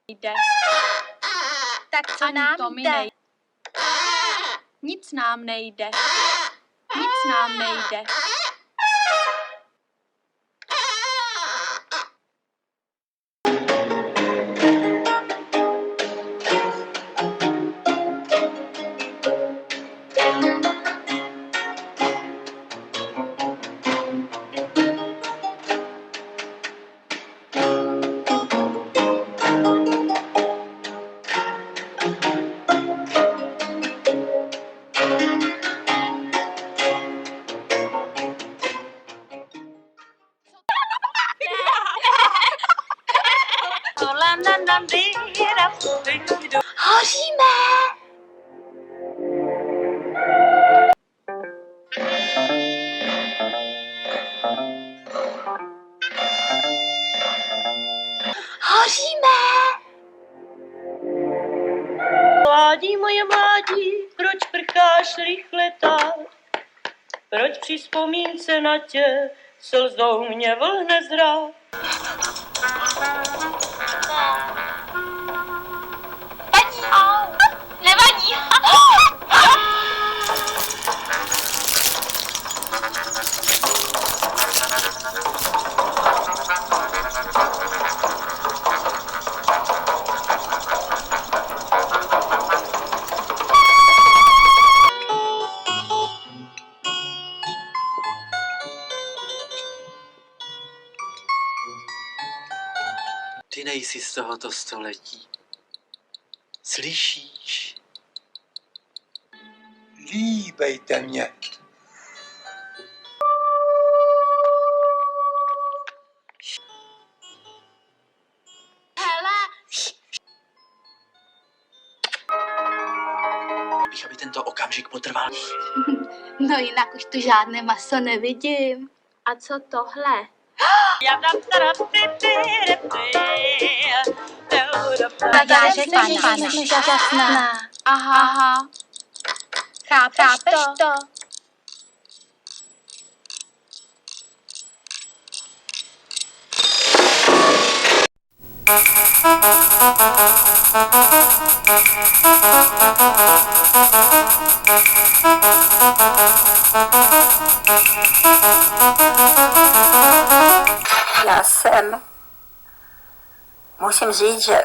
Jde. Tak co nám jde? Nic nám nejde. Nic nám nejde. Hoříme! Hoříme! Mládí moje mládí, proč prcháš rychle tak? Proč při vzpomínce na tě slzou mě vlhne zrak? Nevadí. Ty nejsi z tohoto století. Slyšíš? Líbejte mě. Hele. Bych, aby tento okamžik potrval. No jinak už tu žádné maso nevidím. A co tohle? Nadážek pana šťastná. Aha. Chápeš to? Musím říct, že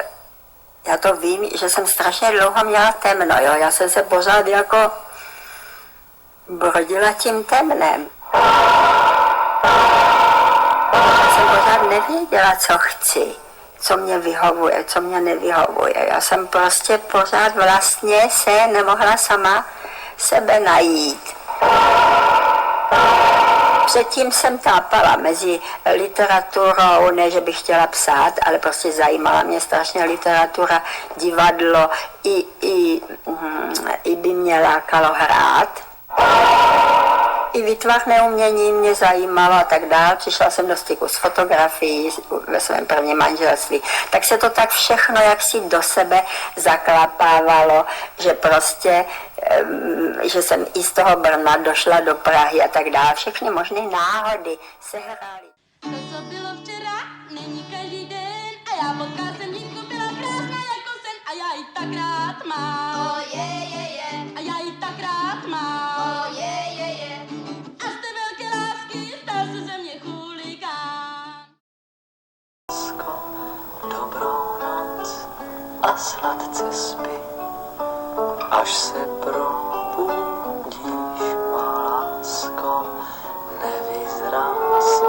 já to vím, že jsem strašně dlouho měla temno, jo. Já jsem se pořád jako brodila tím temnem. Já jsem pořád nevěděla, co chci, co mě vyhovuje, co mě nevyhovuje. Já jsem prostě pořád vlastně se nemohla sama sebe najít. Předtím jsem tápala mezi literaturou, ne, že bych chtěla psát, ale prostě zajímala mě strašně literatura, divadlo, i by mě lákalo hrát. I výtvarné umění mě zajímalo a tak dál. Přišla jsem do styku s fotografií ve svém prvním manželství. Tak se to tak všechno jaksi do sebe zaklapávalo, že prostě, že jsem i z toho Brna došla do Prahy a tak dále. Všechny možné náhody se hrály. To, co bylo včera, není každý den a já potkala jsem dívku, byla krásná jako sen a já ji tak rád mám. Oh, a já ji tak rád mám. Oh, a z té velké lásky stal se ze mě chuligán. Dobrou noc a sladce spí, až se probudíš, má lásko, nevyzrá se.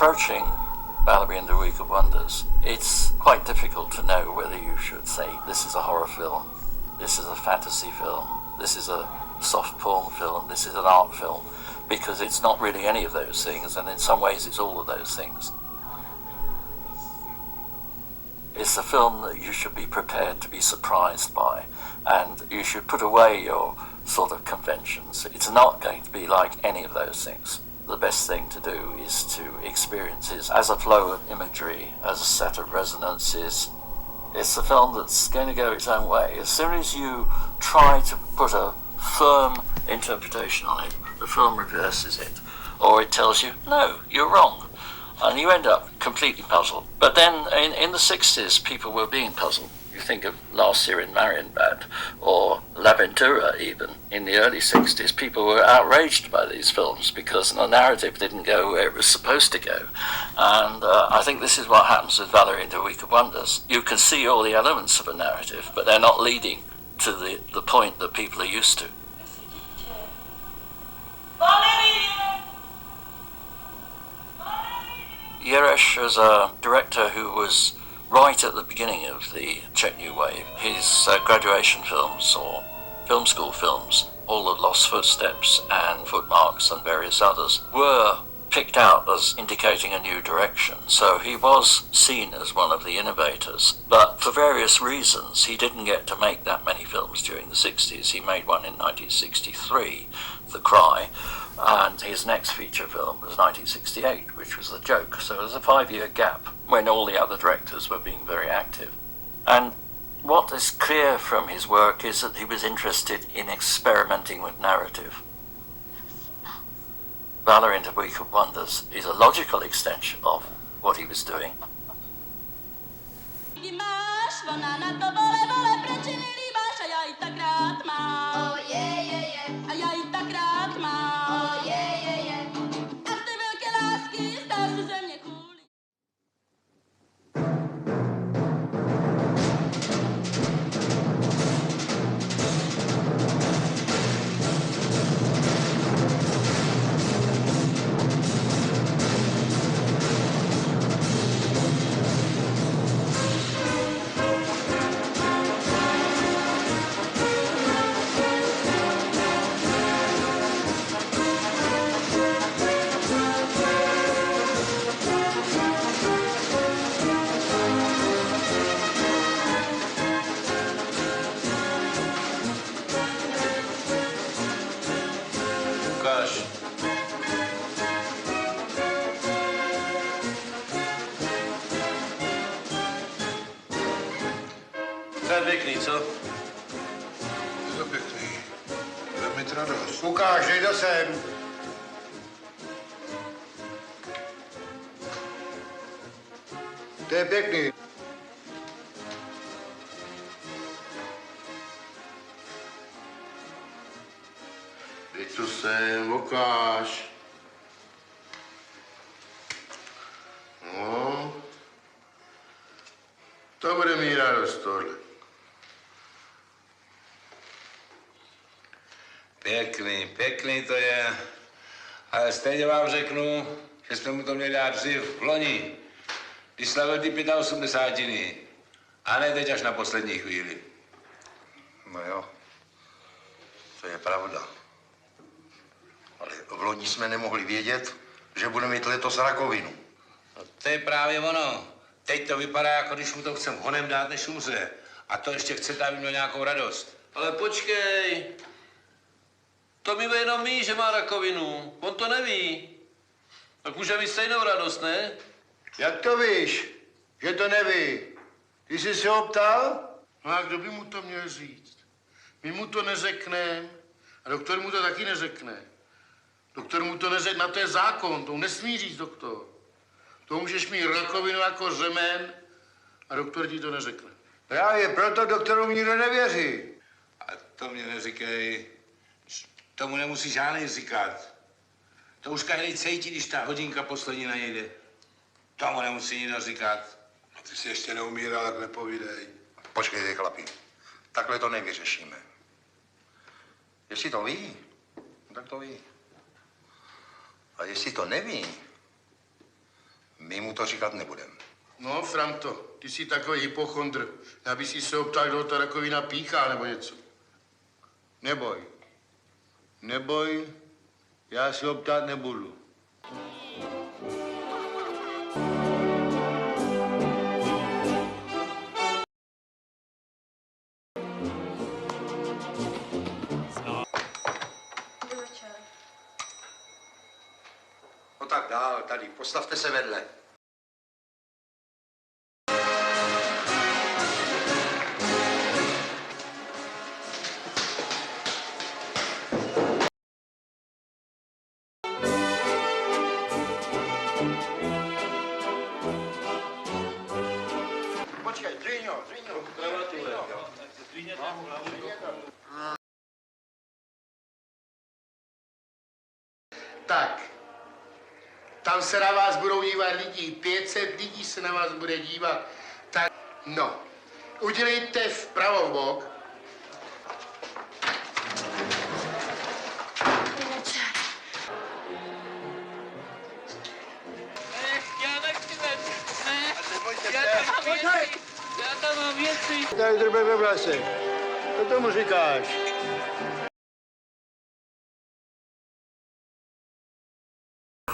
approaching Valerie and the Week of Wonders, it's quite difficult to know whether you should say this is a horror film, this is a fantasy film, this is a soft porn film, this is an art film, because it's not really any of those things, and in some ways it's all of those things. It's a film that you should be prepared to be surprised by, and you should put away your sort of conventions. It's not going to be like any of those things. The best thing to do is to experience it as a flow of imagery, as a set of resonances. It's a film that's going to go its own way. As soon as you try to put a firm interpretation on it, the film reverses it, or it tells you, no, you're wrong, and you end up completely puzzled. But then in the 60s, people were being puzzled. You think of Last Year in Marienbad, or La Ventura even. In the early 60s, people were outraged by these films because the narrative didn't go where it was supposed to go. And I think this is what happens with Valerie and the Week of Wonders. You can see all the elements of a narrative, but they're not leading to the point that people are used to. Jereš was a director who was right at the beginning of the Czech New Wave. His graduation films, or film school films, all of Lost Footsteps and Footmarks and various others, were picked out as indicating a new direction. So he was seen as one of the innovators, but for various reasons he didn't get to make that many films during the 60s. He made one in 1963, The Cry, and his next feature film was 1968, which was The Joke. So there's a 5-year gap when all the other directors were being very active. And what is clear from his work is that he was interested in experimenting with narrative. Valerie and the Week of Wonders is a logical extension of what he was doing. To je pěkný, co? Je to pěkný. Bude mít radost. Lukáš, jde sem. To je pěkný. Dej tu sem, Lukáš. No. To bude mít radost, tohle. Pěkný to je. Ale stejně vám řeknu, že jsme mu to měli dát dřív v loni, když slavil ty 85. A ne teď až na poslední chvíli. No jo, to je pravda. Ale v loni jsme nemohli vědět, že bude mít letos rakovinu. No to je právě ono. Teď to vypadá, jako když mu to chcem honem dát, než umře. A to ještě chcete, aby měl nějakou radost. Ale počkej. To mi jenom ví, že má rakovinu. On to neví. Tak může mít stejnou radost, ne? Jak to víš, že to neví? Ty jsi se ho ptal? No a kdo by mu to měl říct? My mu to neřekneme a doktor mu to taky neřekne. Doktor mu to neřekne, na to je zákon, to nesmí říct doktor. To můžeš mít rakovinu jako řemen a doktor ti to neřekne. Právě proto doktorovi nikdo nevěří. A to mě neříkej. Tomu nemusí žádný říkat. To už každý cítí, když ta hodinka poslední najde. Tomu nemusí nikdo říkat. A ty si ještě neumíral, tak nepovídej. Počkejte, chlapi, takhle to nevyřešíme. Jestli to ví, tak to ví. A jestli to neví, My mu to říkat nebudeme. No, Franto, ty jsi takový hypochondr. Já bych si se optal, kdo ta rakovina píchá nebo něco. Neboj. Neboj, já se ho ptát nebudu. No tak dál, tady, postavte se vedle. Počkej, Dříňo. Tak, tam se na vás budou dívat lidi, 500 lidí se na vás bude dívat. Tak, no, udělejte vpravo bok. Já tam mám věci. Tady drbe ve vlase. Co tomu říkáš?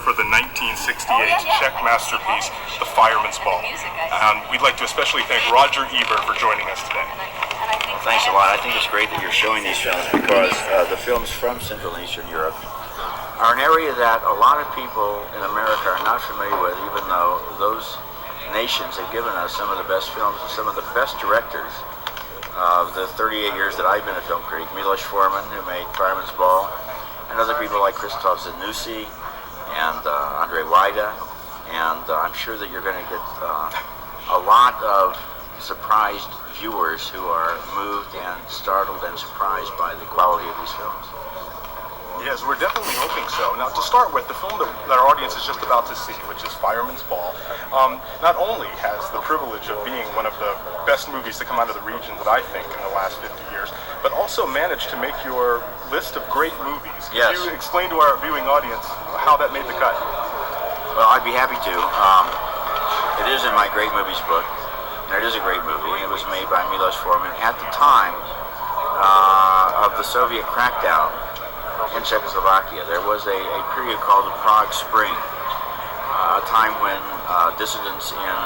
For the 1968 Czech masterpiece, The Fireman's Ball. And we'd like to especially thank Roger Ebert for joining us today. Well, thanks a lot. I think it's great that you're showing these films because the films from Central and Eastern Europe are an area that a lot of people in America are not familiar with, even though those nations have given us some of the best films and some of the best directors of the 38 years that I've been a film critic. Milos Forman, who made Fireman's Ball, and other people like Krzysztof Zanussi and Andrzej Wajda, and I'm sure that you're going to get a lot of surprised viewers who are moved and startled and surprised by the quality of these films. Yes, we're definitely hoping so. Now, to start with, the film that our audience is just about to see, which is Fireman's Ball, not only has the privilege of being one of the best movies to come out of the region that I think in the last 50 years, but also managed to make your list of great movies. Yes. Could you explain to our viewing audience how that made the cut? Well, I'd be happy to. It is in my great movies book, and it is a great movie. It was made by Milos Forman at the time of the Soviet crackdown in Czechoslovakia. There was a period called the Prague Spring, a time when dissidents in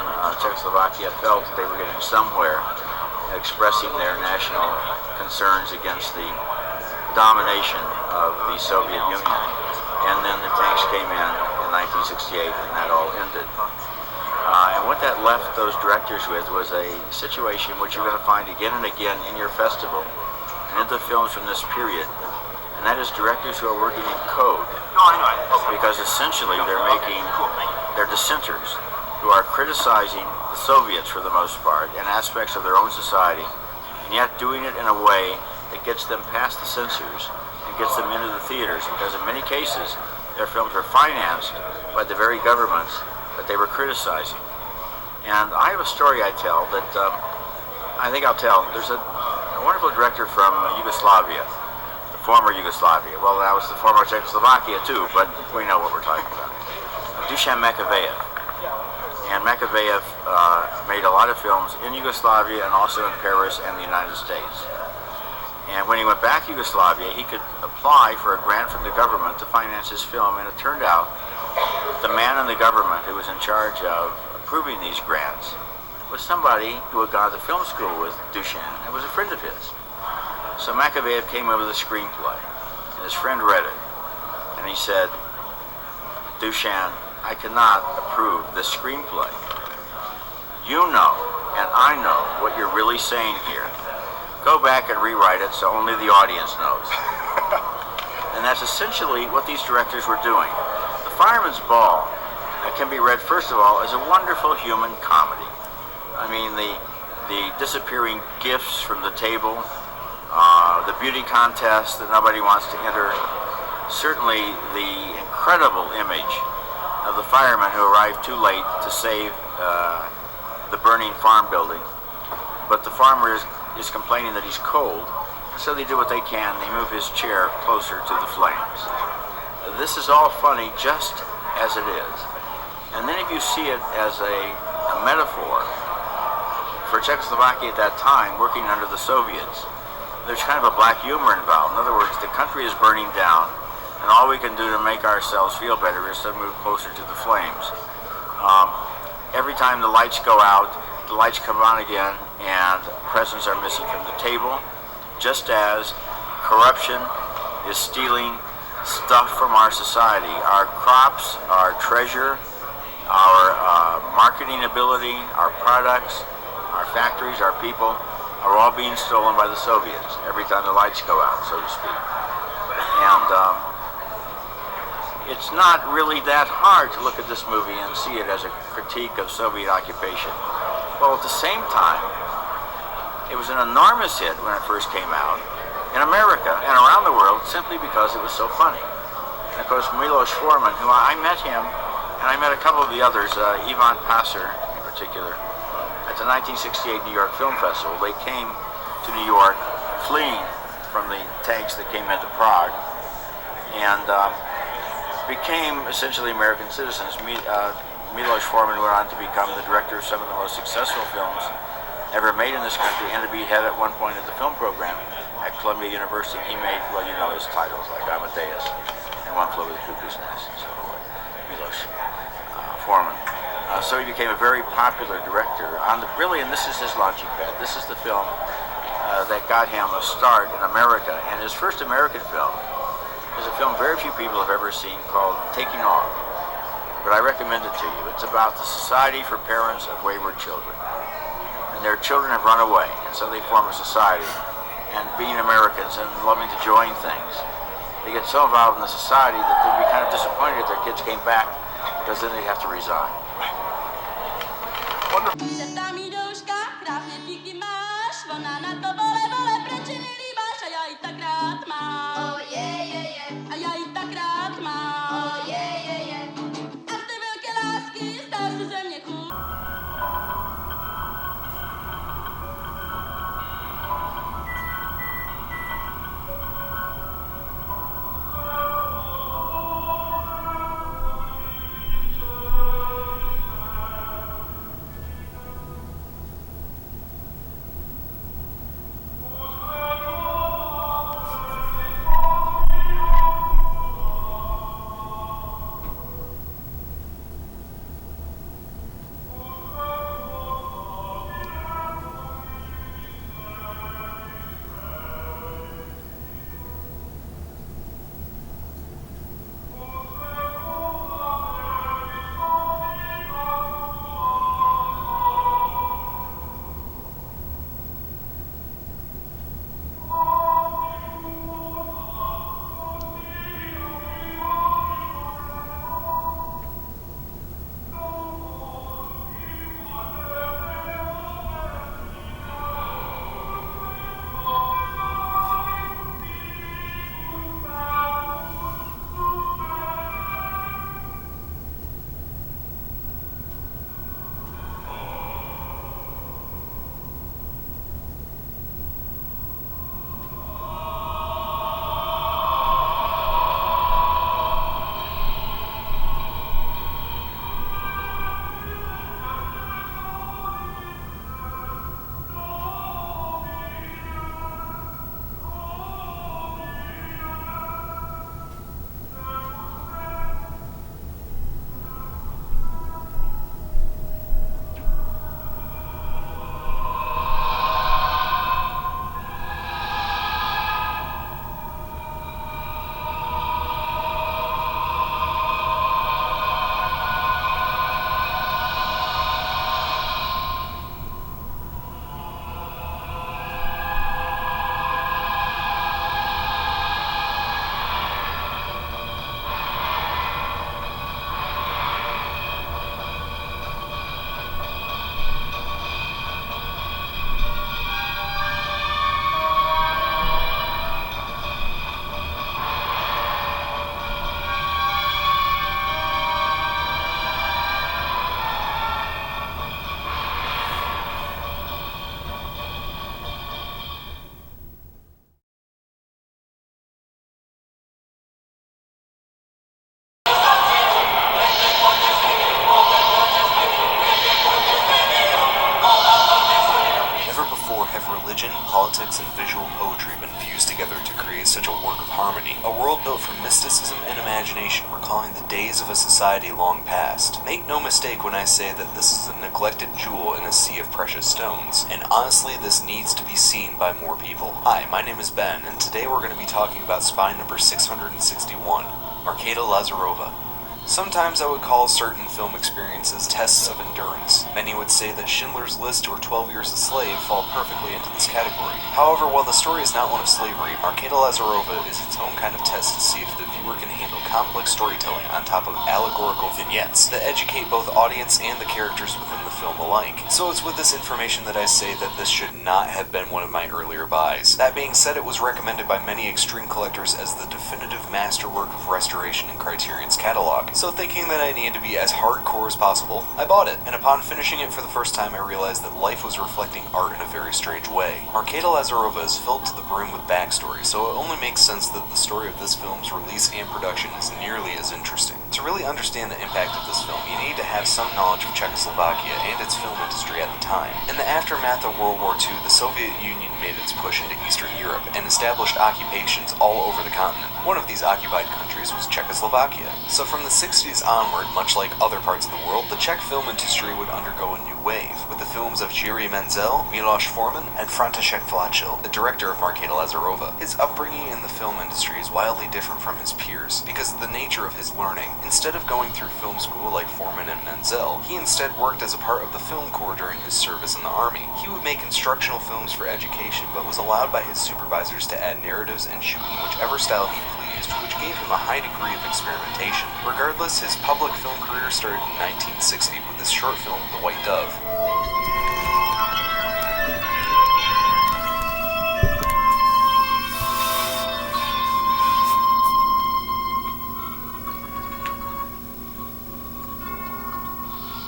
Czechoslovakia felt that they were getting somewhere expressing their national concerns against the domination of the Soviet Union. And then the tanks came in 1968 and that all ended. And what that left those directors with was a situation which you're going to find again and again in your festival and in the films from this period. And that is directors who are working in code. Because essentially they're dissenters who are criticizing the Soviets for the most part and aspects of their own society, and yet doing it in a way that gets them past the censors and gets them into the theaters, because in many cases their films are financed by the very governments that they were criticizing. And I have a story I tell that I think I'll tell. There's a wonderful director from Yugoslavia, the former Yugoslavia. Well, that was the former Czechoslovakia too, but we know what we're talking about. Dusan Makavejev. And Makavejev made a lot of films in Yugoslavia and also in Paris and the United States. And when he went back to Yugoslavia, he could apply for a grant from the government to finance his film, and it turned out the man in the government who was in charge of approving these grants was somebody who had gone to film school with Dusan and was a friend of his. So Makavejev came up with a screenplay, and his friend read it, and he said, Dusan, I cannot approve this screenplay. You know, and I know what you're really saying here. Go back and rewrite it so only the audience knows. And that's essentially what these directors were doing. The Fireman's Ball can be read, first of all, as a wonderful human comedy. I mean, the disappearing gifts from the table, the beauty contest that nobody wants to enter, certainly the incredible image of the fireman who arrived too late to save the burning farm building. But the farmer is complaining that he's cold, and so they do what they can. They move his chair closer to the flames. This is all funny just as it is. And then if you see it as a metaphor for Czechoslovakia at that time, working under the Soviets, there's kind of a black humor involved. In other words, the country is burning down, and all we can do to make ourselves feel better is to move closer to the flames. Every time the lights go out, the lights come on again, and presents are missing from the table, just as corruption is stealing stuff from our society. Our crops, our treasure, our marketing ability, our products, our factories, our people are all being stolen by the Soviets every time the lights go out, so to speak. And it's not really that hard to look at this movie and see it as a critique of Soviet occupation. Well, at the same time, it was an enormous hit when it first came out in America and around the world simply because it was so funny. And of course, Milos Forman, who I met him, and I met a couple of the others, Ivan Passer in particular, at the 1968 New York Film Festival. They came to New York fleeing from the tanks that came into Prague and became essentially American citizens. Milos Forman went on to become the director of some of the most successful films ever made in this country, and to be head at one point of the film program at Columbia University. He made, well, you know his titles, like Amadeus and One Flew Over the Cuckoo's Nest, and so Milos Forman. So he became a very popular director. Really, and this is his launching pad. This is the film that got him a start in America. And his first American film is a film very few people have ever seen called Taking Off. But I recommend it to you. It's about the Society for Parents of Wayward Children. And their children have run away, and so they form a society. And being Americans and loving to join things, they get so involved in the society that they'd be kind of disappointed if their kids came back, because then they'd have to resign. Se tam jí douška, krásně díky máš, ona na to vole, proč ji nelíbáš, a já ji tak rád mám. Oh, a já ji tak rád mám. Oh, a z té velké lásky stal se ze mě chůd. such a work of harmony. A world built from mysticism and imagination, recalling the days of a society long past. Make no mistake when I say that this is a neglected jewel in a sea of precious stones, and honestly this needs to be seen by more people. Hi, my name is Ben, and today we're going to be talking about spine number 661, Marketa Lazarova. Sometimes I would call certain film experiences tests of endurance. Many would say that Schindler's List or 12 Years a Slave fall perfectly into this category. However, while the story is not one of slavery, Marketa Lazarova is its own kind of test to see if the viewer can handle complex storytelling on top of allegorical vignettes that educate both audience and the characters within the film alike. So it's with this information that I say that this should not have been one of my earlier buys. That being said, it was recommended by many extreme collectors as the definitive masterwork of restoration in Criterion's catalog. So thinking that I needed to be as hardcore as possible, I bought it, and upon finishing it for the first time I realized that life was reflecting art in a very strange way. Marketa Lazarova is filled to the brim with backstory, so it only makes sense that the story of this film's release and production is nearly as interesting. To really understand the impact of this film, you need to have some knowledge of Czechoslovakia and its film industry at the time. In the aftermath of World War II, the Soviet Union made its push into Eastern Europe and established occupations all over the continent. One of these occupied countries was Czechoslovakia. So from the 60s onward, much like other parts of the world, the Czech film industry would undergo a new wave, with the films of Jiří Menzel, Miloš Forman, and František Vláčil, the director of Marketa Lazarova. His upbringing in the film industry is wildly different from his peers, because of the nature of his learning. Instead of going through film school like Forman and Menzel, he instead worked as a part of the film corps during his service in the army. He would make instructional films for education, but was allowed by his supervisors to add narratives and shoot in whichever style he pleased, which gave him a high degree of experimentation. Regardless, his public film career started in 1960 with his short film The White Dove.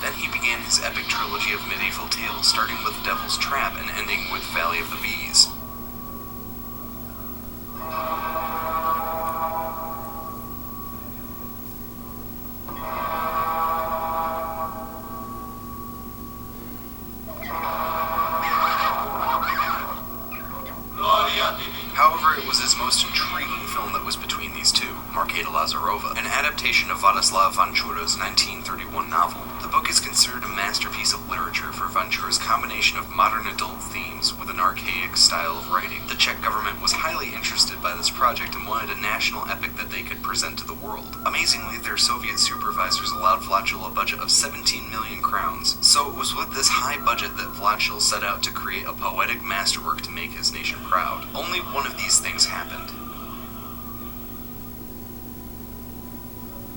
Then he began his epic trilogy of medieval tales, starting with Devil's Trap and ending with Valley of the Bees. However, it was his most intriguing film that was between these two, Marketa Lazarova, an adaptation of Vladislav Vančura's 1931 novel. The book is considered a masterpiece of literature for Vančura's combination of modern adult themes with an archaic style of writing. The Czech government was highly interested by this project and wanted a national epic that they could present to the world. Amazingly, their Soviet supervisors allowed Vláčil a budget of 17 million crowns, so it was with this high budget that Vláčil set out to create a poetic masterwork to make his nation proud. Only one of these things happened.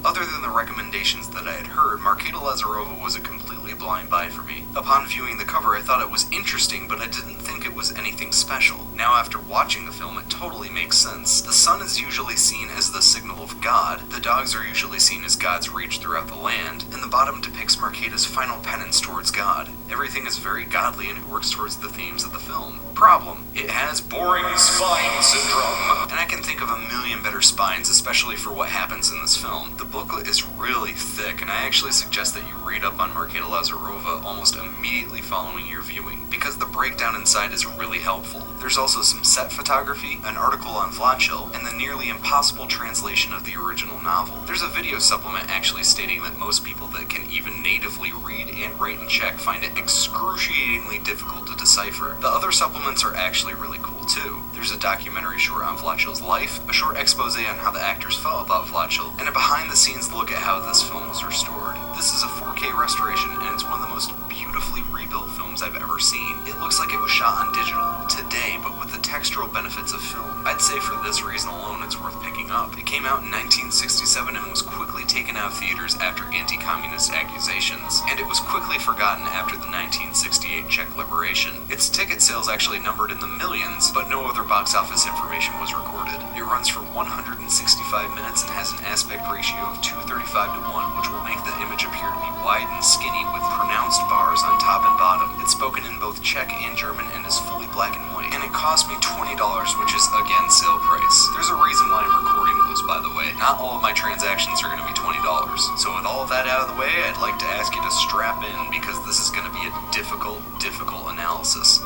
Other than the recommendations that I had heard, Marketa Lazarova was a completely blind buy for me. Upon viewing the cover, I thought it was interesting, but I didn't think it was anything special. Now, after watching the film, it totally makes sense. The sun is usually seen as the signal of God, the dogs are usually seen as God's reach throughout the land, and the bottom depicts Marketa's final penance towards God. Everything is very godly and it works towards the themes of the film. Problem: it has boring spine syndrome. And I can think of a million better spines, especially for what happens in this film. The booklet is really thick, and I actually suggest that you read up on Marketa Lazarova almost immediately following your viewing, because the breakdown inside is really helpful. There's also some set photography, an article on Vláčil, and the nearly impossible translation of the original novel. There's a video supplement actually stating that most people that can even natively read and write in Czech find it excruciatingly difficult to decipher. The other supplements are actually really cool too. There's a documentary short on Vláčil's life, a short expose on how the actors felt about Vláčil, and a behind-the-scenes look at how this film was restored. This is a 4K restoration, and it's one of the most beautifully rebuilt films I've ever seen. It looks like it was shot on digital today, but with the textural benefits of film. I'd say for this reason alone, it's worth picking up. It came out in 1967 and was quickly taken out of theaters after anti-communist accusations, and it was quickly forgotten after the 1968 Czech liberation. Its ticket sales actually numbered in the millions, but no other box office information was recorded. It runs for 165 minutes and has an aspect ratio of 2:35:1, which will make the image appear to be wide and skinny with pronounced bars on top and bottom. It's spoken in both Czech and German and is fully black and white. And it cost me $20, which is, again, sale price. There's a reason why I'm recording those, by the way. Not all of my transactions are going to be $20. So with all of that out of the way, I'd like to ask you to strap in, because this is going to be a difficult analysis.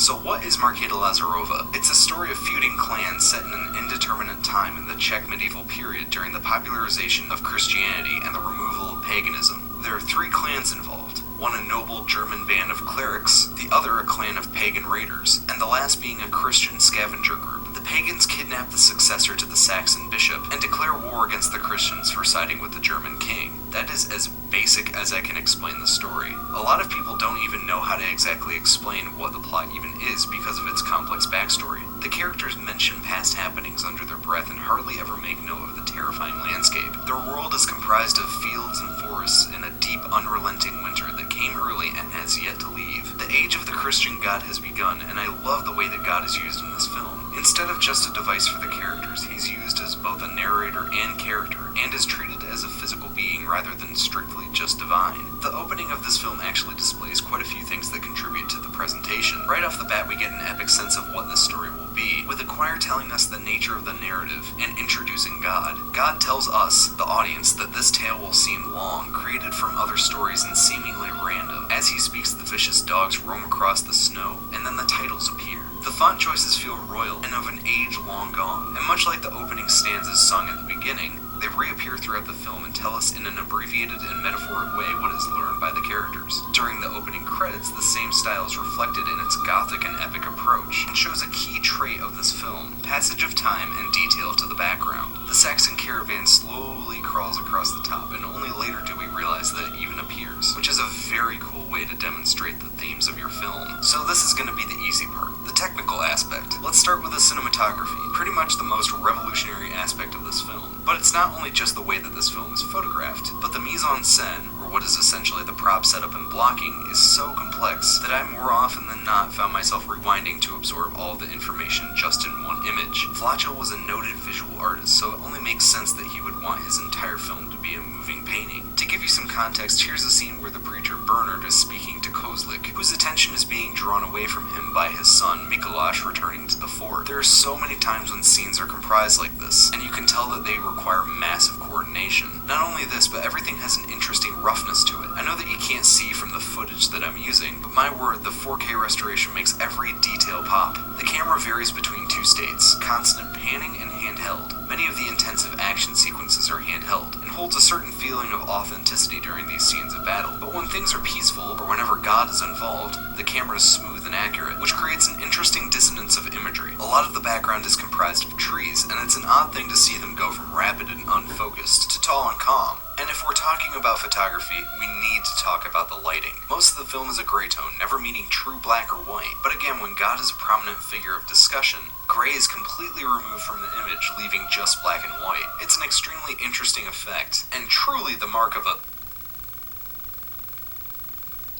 So what is Marketa Lazarova? It's a story of feuding clans set in an indeterminate time in the Czech medieval period during the popularization of Christianity and the removal of paganism. There are 3 clans involved, one a noble German band of clerics, the other a clan of pagan raiders, and the last being a Christian scavenger group. The pagans kidnap the successor to the Saxon bishop and declare war against the Christians for siding with the German king. That is as basic as I can explain the story. A lot of people don't even know how to exactly explain what the plot even is because of its complex backstory. The characters mention past happenings under their breath and hardly ever make note of the terrifying landscape. Their world is comprised of fields and forests in a deep, unrelenting winter that came early and has yet to leave. The age of the Christian God has begun, and I love the way that God is used in this film. Instead of just a device for the characters, he's used as both a narrator and character, and is treated as a physical being rather than strictly just divine. The opening of this film actually displays quite a few things that contribute to the presentation. Right off the bat, we get an epic sense of what this story will be, with the choir telling us the nature of the narrative and introducing God. God tells us, the audience, that this tale will seem long, created from other stories and seemingly random. As he speaks, the vicious dogs roam across the snow, and then the titles appear. The font choices feel royal and of an age long gone, and much like the opening stanzas sung at the beginning, they reappear throughout the film and tell us in an abbreviated and metaphoric way what is learned by the characters. During the opening credits, the same style is reflected in its gothic and epic approach, and shows a key trait of this film, passage of time and detail to the background. The Saxon caravan slowly crawls across the top, and only later do we realize that it even appears, which is a very cool way to demonstrate the themes of your film. So this is going to be the easy part, the technical aspect. Let's start with the cinematography, pretty much the most revolutionary aspect of this film. But it's not only just the way that this film is photographed, but the mise-en-scène, or what is essentially the prop setup and blocking, is so complex that I more often than not found myself rewinding to absorb all of the information just in one image. Vlacho was a noted visual artist, so it only makes sense that he would want his entire film to be a moving painting. To give you some context, here's a scene where the preacher Bernard is speaking to Kozlik, whose attention is being drawn away from him by his son Mikolash returning to the fort. There are so many times when scenes are comprised like this, and you can tell that they require massive coordination. Not only this, but everything has an interesting roughness to it. I know that you can't see from the footage that I'm using, but my word, the 4K restoration makes every detail pop. The camera varies between 2 states, constant panning and handheld. Many of the intensive action sequences are handheld, and holds a certain feeling of authenticity during these scenes of battle. But when things are peaceful, or whenever God is involved, the camera is smooth and accurate, which creates an interesting dissonance of imagery. A lot of the background is comprised of trees, and it's an odd thing to see them go from rapid and unfocused to tall and calm. And if we're talking about photography, we need to talk about the lighting. Most of the film is a gray tone, never meaning true black or white. But again, when God is a prominent figure of discussion, gray is completely removed from the image, leaving just black and white. It's an extremely interesting effect, and truly the mark of a...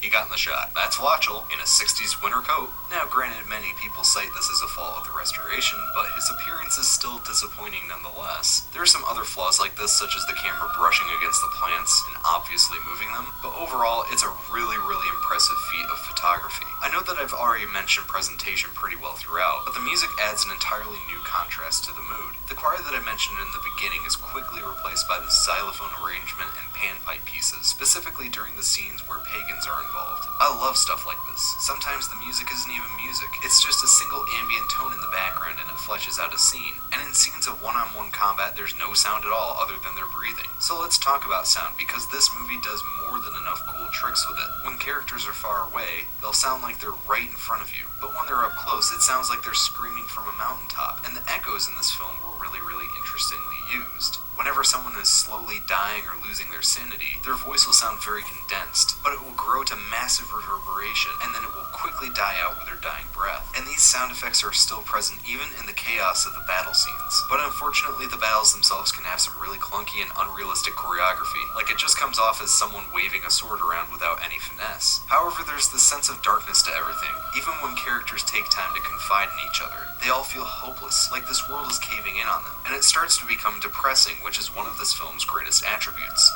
He got in the shot. That's Vlacho in a 60s winter coat. Now, granted, many people cite this as a fault of the restoration, but his appearance is still disappointing nonetheless. There are some other flaws like this, such as the camera brushing against the plants and obviously moving them, but overall, it's a really impressive feat of photography. I know that I've already mentioned presentation pretty well throughout, but the music adds an entirely new contrast to the mood. The choir that I mentioned in the beginning is quickly replaced by the xylophone arrangement and panpipe pieces, specifically during the scenes where pagans are involved. I love stuff like this. Sometimes the music isn't even music. It's just a single ambient tone in the background and it fleshes out a scene. And in scenes of one-on-one combat, there's no sound at all other than their breathing. So let's talk about sound, because this movie does more than enough cool tricks with it. When characters are far away, they'll sound like they're right in front of you. But when they're up close, it sounds like they're screaming from a mountaintop. And the echoes in this film were really interestingly used. Whenever someone is slowly dying or losing their sanity, their voice will sound very condensed, but it will grow to massive reverberation, and then it will quickly die out with their dying breath. And these sound effects are still present even in the chaos of the battle scenes. But unfortunately, the battles themselves can have some really clunky and unrealistic choreography, like it just comes off as someone waving a sword around without any finesse. However, there's this sense of darkness to everything. Even when characters take time to confide in each other, they all feel hopeless, like this world is caving in on them. And it starts to become depressing, which is one of this film's greatest attributes.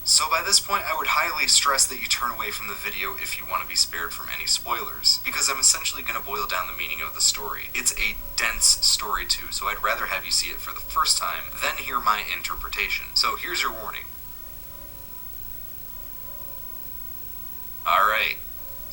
So by this point, I would highly stress that you turn away from the video if you want to be spared from any spoilers, because I'm essentially going to boil down the meaning of the story. It's a dense story too, so I'd rather have you see it for the first time than hear my interpretation. So here's your warning.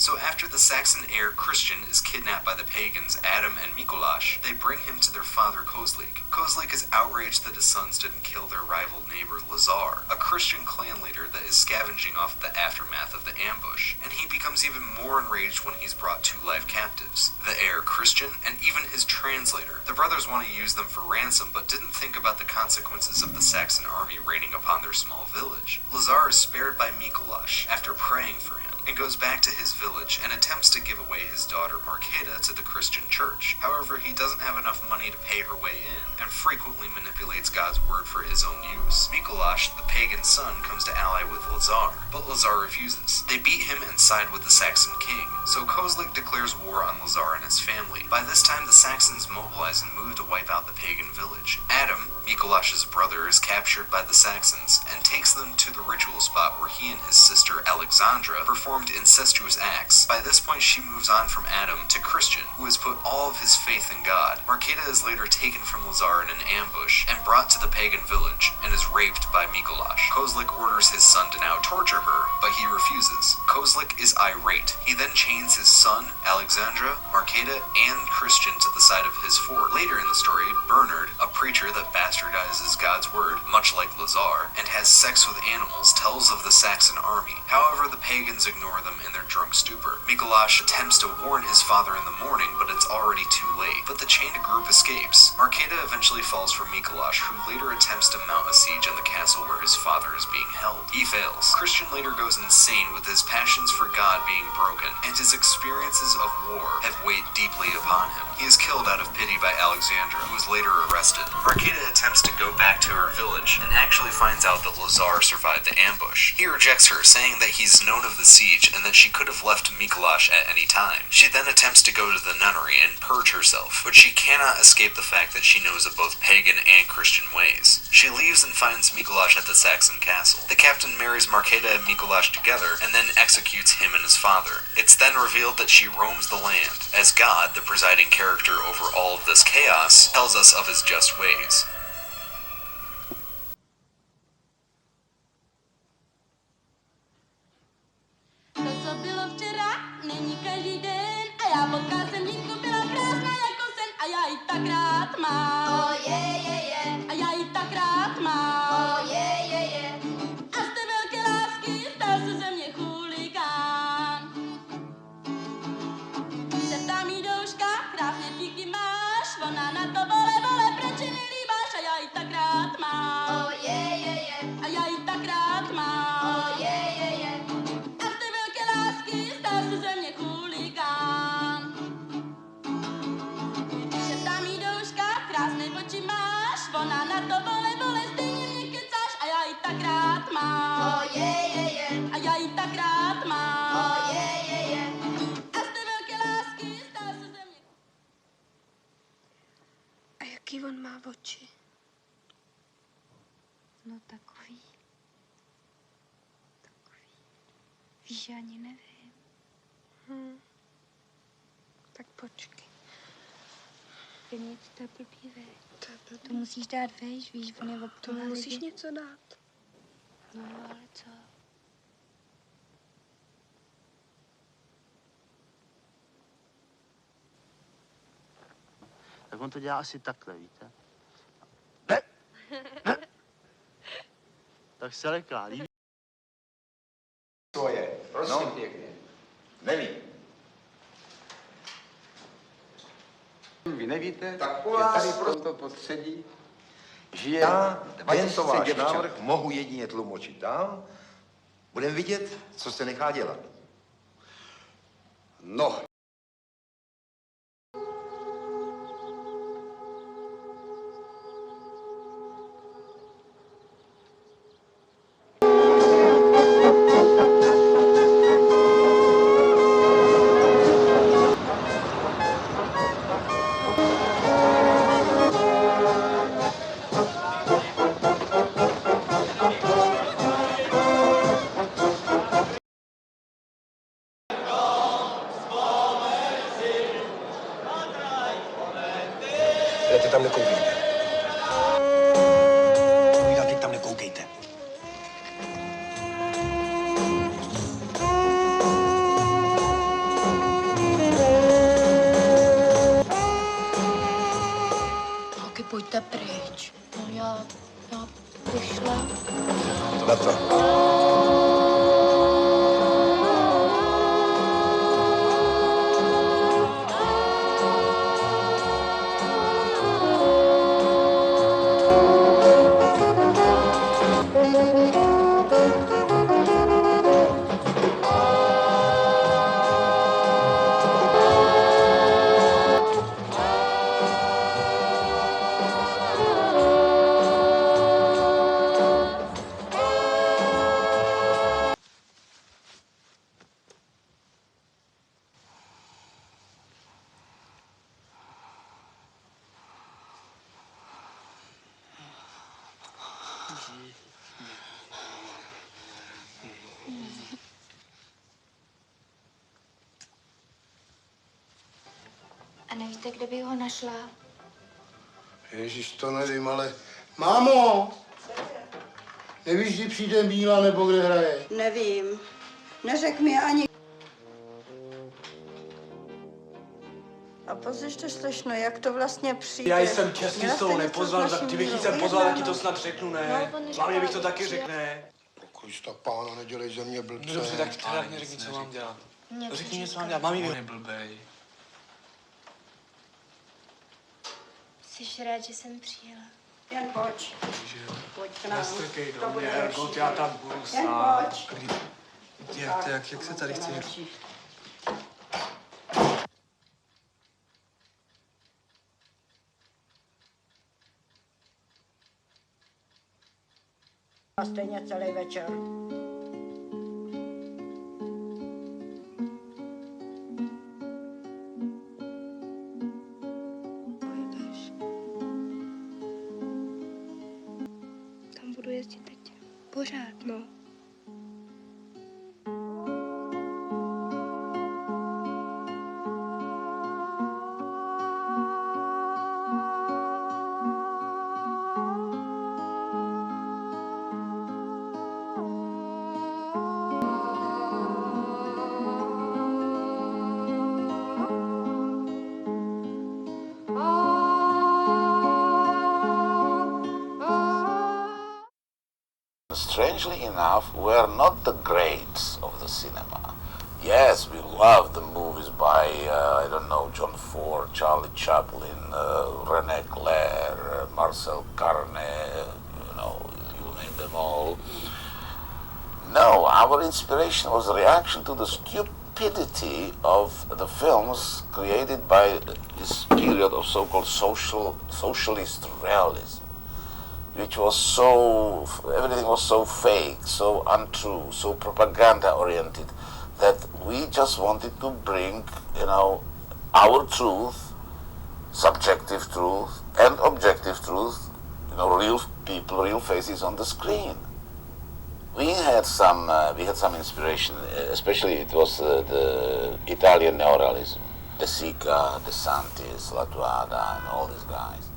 So after the Saxon heir Christian is kidnapped by the pagans Adam and Mikuláš, they bring him to their father Kozlik. Kozlik is outraged that his sons didn't kill their rival neighbor Lazar, a Christian clan leader that is scavenging off the aftermath of the ambush, and he becomes even more enraged when he's brought two live captives, the heir Christian and even his translator. The brothers want to use them for ransom, but didn't think about the consequences of the Saxon army raining upon their small village. Lazar is spared by Mikuláš after praying for him, and goes back to his village and attempts to give away his daughter Marketa to the Christian church. However, he doesn't have enough money to pay her way in, and frequently manipulates God's word for his own use. Mikuláš, the pagan son, comes to ally with Lazar, but Lazar refuses. They beat him and side with the Saxon king, so Kozlik declares war on Lazar and his family. By this time, the Saxons mobilize and move to wipe out the pagan village. Adam, Mikuláš's brother, is captured by the Saxons and takes them to the ritual spot where he and his sister Alexandra performed incestuous acts. By this point, she moves on from Adam to Christian, who has put all of his faith in God. Marketa is later taken from Lazar in an ambush and brought to the pagan village and is raped by Mikuláš. Kozlik orders his son to now torture her, but he refuses. Kozlik is irate. He then chains his son, Alexandra, Marketa, and Christian to the side of his fort. Later in the story, Bernard, a preacher that bastardizes God's word, much like Lazar, and has sex with animals, tells of the Saxon army. However, the pagans ignore them in their drunk stupor. Mikuláš attempts to warn his father in the morning, but it's already too late. But the chained group escapes. Marketa eventually falls for Mikuláš, who later attempts to mount a siege on the castle where his father is being held. He fails. Christian later goes insane with his passions for God being broken, and his experiences of war have weighed deeply upon him. He is killed out of pity by Alexandra, who is later arrested. Marketa attempts to go back to her village, and actually finds out that Lazar survived the ambush. He rejects her, saying that he's known of the siege and that she could have left Mikuláš at any time. She then attempts to go to the nunnery and purge herself, but she cannot escape the fact that she knows of both pagan and Christian ways. She leaves and finds Mikuláš at the Saxon castle. The captain marries Marketa and Mikuláš together and then executes him and his father. It's then revealed that she roams the land, as God, the presiding character over all of this chaos, tells us of his just ways. To, co bylo včera, není každý den a já potkal jsem dívku, byla krásná jako sen a já ji tak rád mám. Oh, a já ji tak rád mám. Oh, a z té velké lásky stal se ze mě chuligán. Se ptá mý douška, krásně díky máš, ona na to vole, proč ji nelíbáš a já ji tak rád mám. Oh, a já ji tak rád mám. Oh, a z té velké lásky stal se ze mě chuligán. Šeptá mý douška, krásné oči máš, ona na to vole, stejně mě kecáš a já ji tak rád mám. Oh, a já ji tak rád mám. Oh, a z té velké lásky stal se ze mě. A jaký on má oči? No takový. Víš, já ani nevím. Tak počkej. Nic, to je blbý, veď. To musíš dát vejš, víš, on je obtuhlá. To musíš něco dát. No, ale co? Tak on to dělá asi takhle, víte? Tak se leká, líbí. Svoje, prosím pěkně. Neví. Vy nevíte, Tak že tady pro to prostředí žije Já tento 20 váš děvčat. návrh mohu jedině tlumočit dál. Budeme vidět, co se nechá dělat. No, na to. A nevíte, kde bych ho našla? Ježíš, to nevím, ale... Mámo! Nevíš, kdy přijde Míla, nebo kde hraje? Nevím. Neřek mi ani... A pozřešte slečno, jak to vlastně přijde. Já jsem čestný s tou nepozval, tak ty bych jí sem pozval, tak ti to snad řeknu, ne? Hlavně bych to taky řekl, ne? Krista pána, nedělej ze mě blbce. No dobře, tak teda mi řekni, co mám dělat. Řekni mi, co mám dělat, mám jí blbej. Jsi rád, že jsem přijela? Jen pojď. Pojď k nám. Nestrkej To do bude mě, lepší. Ergot, já tam budu Jen sám. pojď. Jak se tady chci... A stejně celý večer. Tam budu jezdit teď pořád, no. Strangely enough, we're not the greats of the cinema. Yes, we love the movies by, I don't know, John Ford, Charlie Chaplin, René Clair, Marcel Carné, you know, you name them all. No, our inspiration was a reaction to the stupidity of the films created by this period of so-called socialist realism, which was so, everything was so fake, so untrue, so propaganda-oriented, that we just wanted to bring, you know, our truth, subjective truth, and objective truth, you know, real people, real faces on the screen. We had some inspiration, especially it was the Italian neorealism, De Sica, De Santis, Latuada, and all these guys.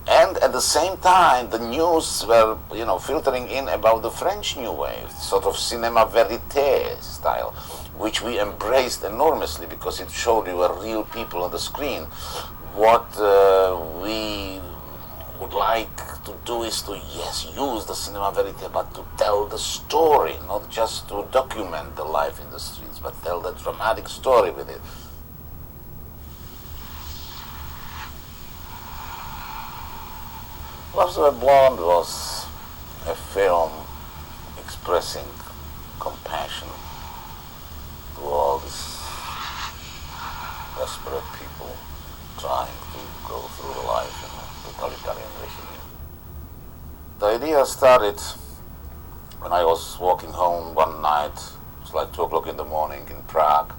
And at the same time, the news were, you know, filtering in about the French New Wave, sort of cinema verite style, which we embraced enormously because it showed you were real people on the screen. What we would like to do is to, yes, use the cinema verite, but to tell the story, not just to document the life in the streets, but tell the dramatic story with it. Lazarova Blond was a film expressing compassion to all these desperate people trying to go through life in a totalitarian regime. The idea started when I was walking home one night. It was like 2 o'clock in the morning in Prague,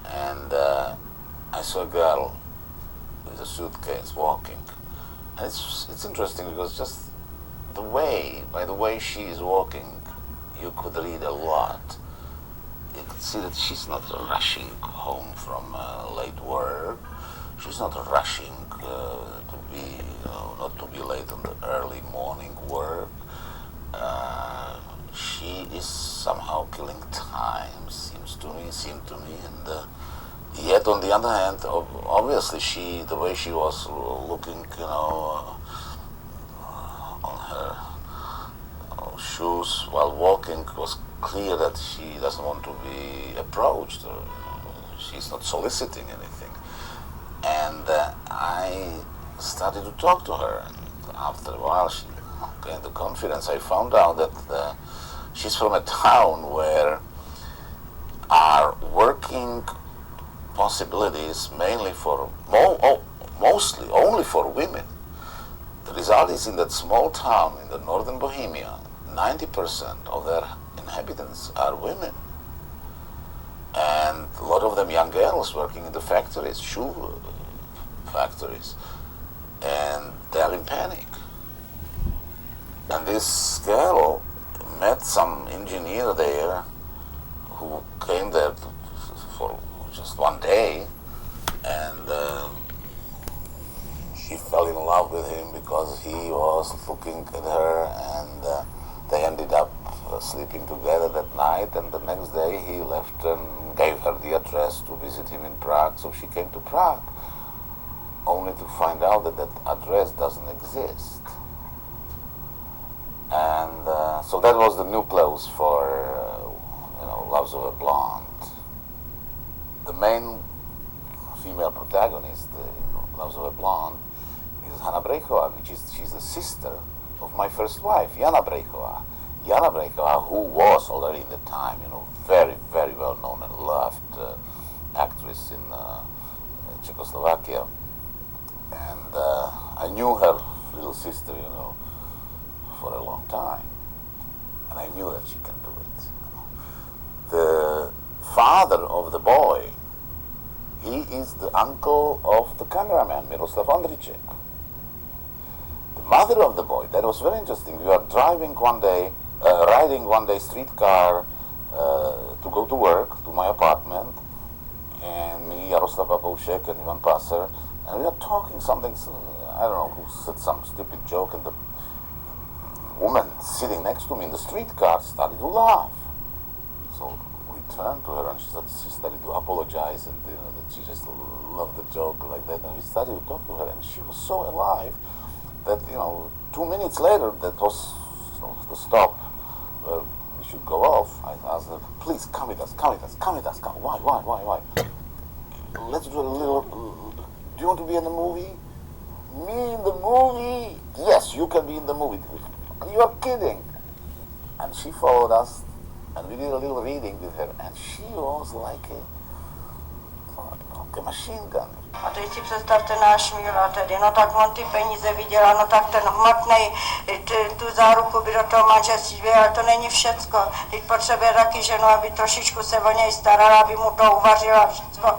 and I saw a girl with a suitcase walking. And it's interesting because just by the way she is walking, you could read a lot. You could see that she's not rushing home from late work. She's not rushing to be, not to be late on the early morning work. She is somehow killing time, seemed to me, and yet, on the other hand, obviously, the way she was looking, you know, on her shoes while walking, it was clear that she doesn't want to be approached. She's not soliciting anything. And I started to talk to her. And after a while, she gained the confidence. I found out that she's from a town where are working possibilities mainly for, mostly only for women. The result is in that small town in the northern Bohemia, 90% of their inhabitants are women. And a lot of them young girls working in the factories, shoe factories. And they are in panic. And this girl met some engineer there who came there for just one day, and she fell in love with him because he was looking at her, and they ended up sleeping together that night, and the next day he left and gave her the address to visit him in Prague, so she came to Prague, only to find out that that address doesn't exist. And so that was the nucleus for Lazarova, Blond. The main female protagonist in Lazarova, Blond is Hanna Brejchová, she's the sister of my first wife, Jana Brejchová. Jana Brejchová, who was already in the time, very, very well known and loved actress in Czechoslovakia. And I knew her little sister, for a long time. And I knew that she can do it. The father of the boy, he is the uncle of the cameraman, Miroslav Ondryček. The mother of the boy, that was very interesting. We were riding one day streetcar to go to work, to my apartment, and me, Jaroslav Papoušek, and Ivan Passer, and we were talking something, I don't know, who said some stupid joke, and the woman sitting next to me in the streetcar started to laugh. So we turned to her, and she started to apologize, and that she just loved the joke like that, and we started to talk to her, and she was so alive that 2 minutes later, that was the stop where we should go off. I asked her, please come with us. Why? Let's do a little, do you want to be in the movie? Me in the movie? Yes, you can be in the movie. You're kidding. And she followed us, and we did a little reading with her, and she was like a machine gun. A teď si představte náš Míla tedy, tak on ty peníze vydělá, tak ten hmotnej, tu záruku by do toho manželství byl, ale to není všecko. Teď potřebuje taky ženu, aby trošičku se o něj starala, aby mu to uvařila všecko,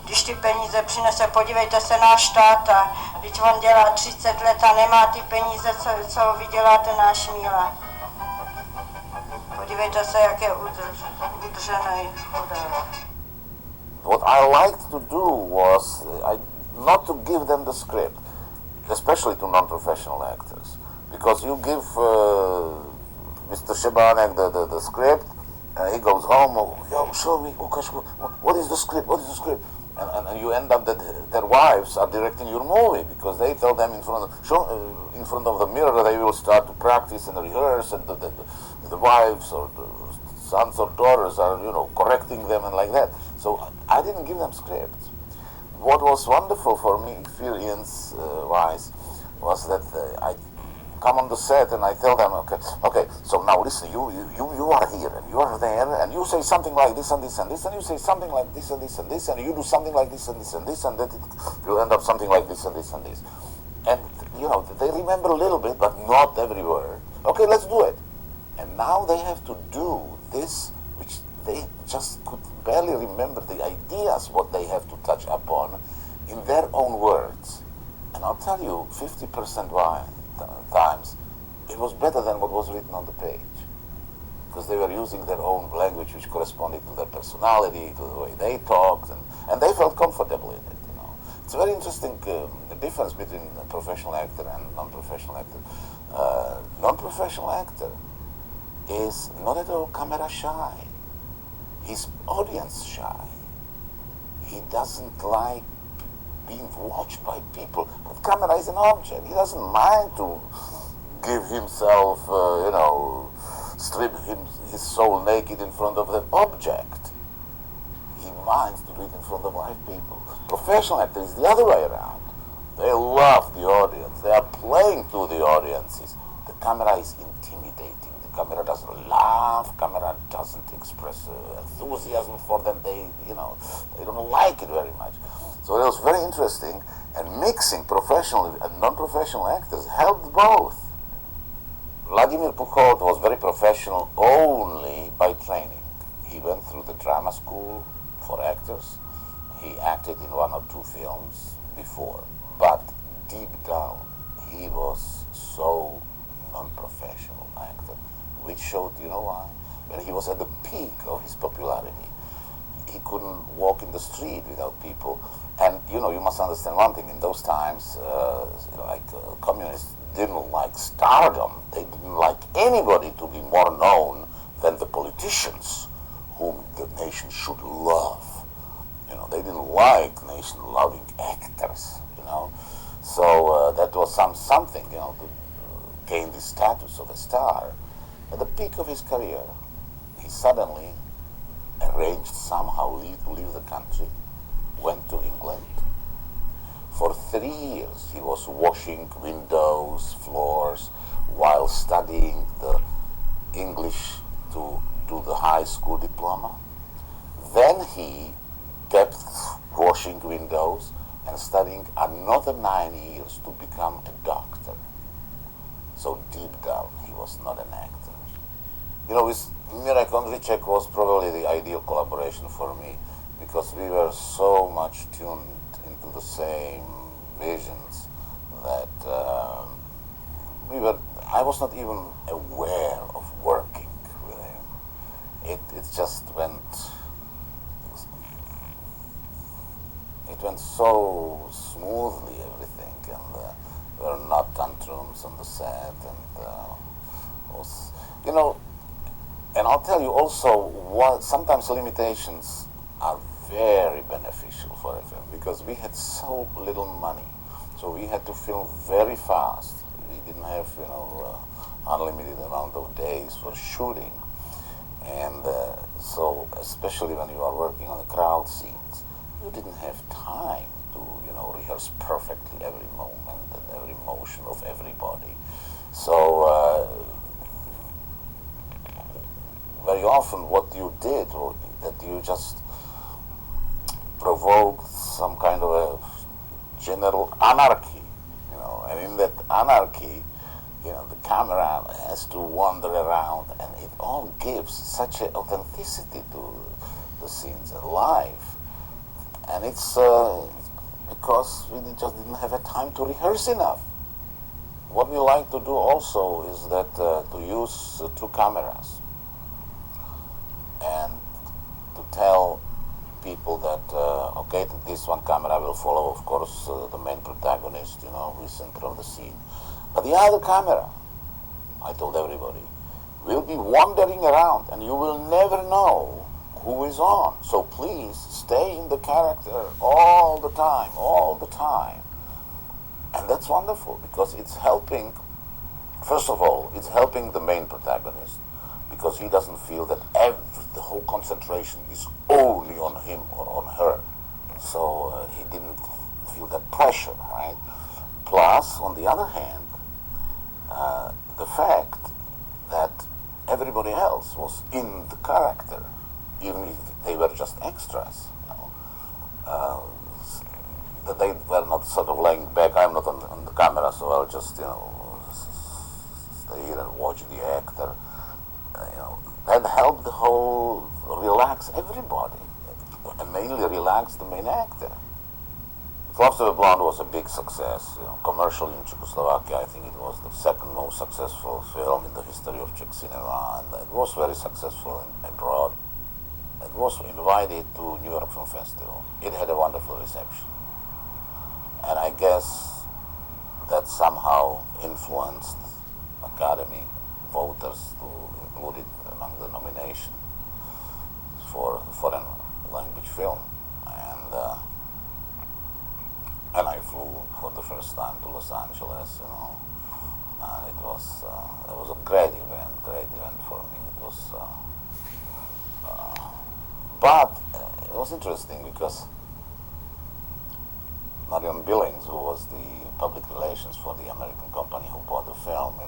Když ty peníze přinese, podívejte se náš táta, teď on dělá 30 let a nemá ty peníze, co vydělá ten náš Míla. Podívejte se, jak je udržený chudák. What I liked to do was not to give them the script, especially to non-professional actors, because you give Mr. Šebánek the script, and he goes home, show me, what is the script? And you end up that their wives are directing your movie, because they tell them in front of the mirror they will start to practice and rehearse, and the wives or the sons or daughters are, correcting them and like that. So I didn't give them scripts. What was wonderful for me, experience-wise, was that I come on the set and I tell them, okay, so now listen, you are here and you are there, and you say something like this and this and this, and you say something like this and this and this, and you do something like this and this and this, and that it will end up something like this and this and this. And, they remember a little bit, but not every word. Okay, let's do it. And now they have to do this, which they just could barely remember the ideas, what they have to touch upon in their own words. And I'll tell you, 50% times, it was better than what was written on the page. Because they were using their own language, which corresponded to their personality, to the way they talked, and they felt comfortable in it. It's a very interesting difference between a professional actor and non-professional actor. Non-professional actor is not at all camera shy. He's audience shy. He doesn't like being watched by people. But camera is an object. He doesn't mind to give himself, strip his soul naked in front of that object. He minds to do it in front of live people. Professional actors is the other way around. They love the audience. They are playing to the audiences. The camera is intimidating. The camera doesn't laugh. Camera doesn't express enthusiasm for them. They don't like it very much. So it was very interesting. And mixing professional and non-professional actors helped both. Vladimir Puchot was very professional only by training. He went through the drama school for actors. He acted in 1 or 2 films before. But deep down, he was so non-professional actor, which showed, why? When he was at the peak of his popularity, he couldn't walk in the street without people. And, you must understand one thing. In those times, communists didn't like stardom. They didn't like anybody to be more known than the politicians whom the nation should love. They didn't like nation-loving actors, So that was something, to gain the status of a star. At the peak of his career, he suddenly arranged somehow to leave the country, went to England. For 3 years, he was washing windows, floors, while studying the English to do the high school diploma. Then he kept washing windows and studying another 9 years to become a doctor. So deep down, he was not an actor. With Mirek Ondřiček was probably the ideal collaboration for me, because we were so much tuned into the same visions that I was not even aware of working with him. It just went so smoothly, everything, and there were not tantrums on the set, and I'll tell you also, sometimes limitations are very beneficial for a film, because we had so little money, so we had to film very fast. We didn't have, unlimited amount of days for shooting, and so especially when you are working on the crowd scenes, you didn't have time to, rehearse perfectly every moment and every motion of everybody. So very often what you did was that you just provoked some kind of a general anarchy, and in that anarchy, the camera has to wander around, and it all gives such an authenticity to the scenes live. And it's because we just didn't have a time to rehearse enough. What we like to do also is that to use 2 cameras and to tell people that, okay, this one camera will follow, of course, the main protagonist, who is center of the scene. But the other camera, I told everybody, will be wandering around, and you will never know who is on. So please stay in the character all the time. And that's wonderful, because it's helping, first of all, it's helping the main protagonist, because he doesn't feel that the whole concentration is only on him or on her. So he didn't feel that pressure, right? Plus, on the other hand, the fact that everybody else was in the character, even if they were just extras, that they were not sort of laying back. I'm not on the camera, so I'll just, stay here and watch the actor. That helped the whole relax everybody, and mainly relax the main actor. Lazarova Blond was a big success. Commercially in Czechoslovakia, I think it was the second most successful film in the history of Czech cinema, and it was very successful abroad. It was invited to New York Film Festival. It had a wonderful reception. And I guess that somehow influenced Academy voters to include it among the nomination for foreign language film. And I flew for the first time to Los Angeles, and it It was a great event for me. It was, but it was interesting because Marion Billings, who was the public relations for the American company who bought the film,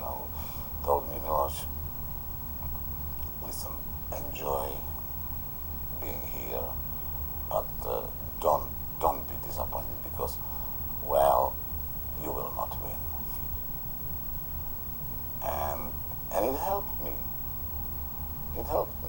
told me, Miloš, listen, enjoy being here, but don't be disappointed because, well, you will not win. And it helped me. It helped